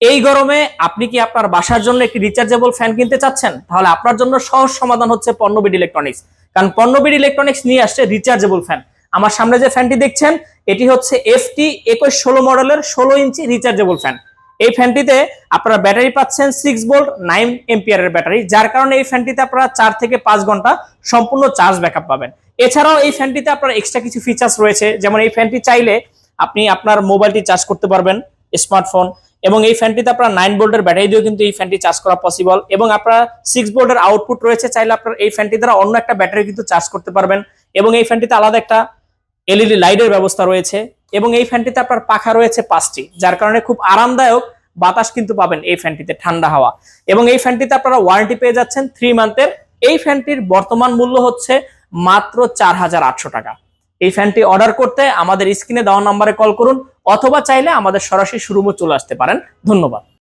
এই গরমে আপনি কি আপনার বাসার জন্য একটি রিচার্জেবল ফ্যান কিনতে চাচ্ছেন? তাহলে আপনার জন্য সহজ সমাধান হচ্ছে পণ্যবিড ইলেকট্রনিক্স। কারণ পণ্যবিড ইলেকট্রনিক্স নিয়ে আসছে রিচার্জেবল ফ্যান। আমার সামনে যে ফ্যানটি দেখছেন এটি হচ্ছে এফটি 2116 মডেলের 16 ইঞ্চি রিচার্জেবল ফ্যান। এই ফ্যানটিতে আপনারা ব্যাটারি পাচ্ছেন 6 ভোল্ট 9 এম্পিয়ারের ব্যাটারি, যার কারণে এই ফ্যানটিতে আপনারা 4 থেকে 5 ঘন্টা সম্পূর্ণ চার্জ ব্যাকআপ পাবেন। এছাড়াও এই ফ্যানটিতে আপনার এক্সট্রা কিছু ফিচার্স রয়েছে, যেমন এই ফ্যানটি চাইলে আপনি আপনার মোবাইলটি চার্জ করতে পারবেন, স্মার্টফোন। এবং এই ফ্যানটিতে আপনার 9 ভোল্টের ব্যাটারি দিয়েও কিন্তু এই ফ্যানটি চার্জ করা পসিবল, এবং আপনার 6 ভোল্টের আউটপুট রয়েছে, চাইলে আপনার এই ফ্যানটি দ্বারা অন্য একটা ব্যাটারি কিন্তু চার্জ করতে পারবেন। এবং এই ফ্যানটিতে আলাদা একটা এলইডি লাইটের ব্যবস্থা রয়েছে, এবং এই ফ্যানটিতে আপনার পাখা রয়েছে 5টি, যার কারণে খুব আরামদায়ক বাতাস কিন্তু পাবেন এই ফ্যানটিতে, ঠান্ডা হাওয়া। এবং এই ফ্যানটিতে আপনারা ওয়ারেন্টি পেয়ে যাচ্ছেন 3 মান্থের। এই ফ্যানটির বর্তমান মূল্য হচ্ছে মাত্র 4800 টাকা। এই ফ্যানটি অর্ডার করতে আমাদের স্ক্রিনে দেওয়া নম্বরে কল করুন, অথবা চাইলে আমাদের সরাসরি শোরুমে চলে আসতে পারেন। ধন্যবাদ।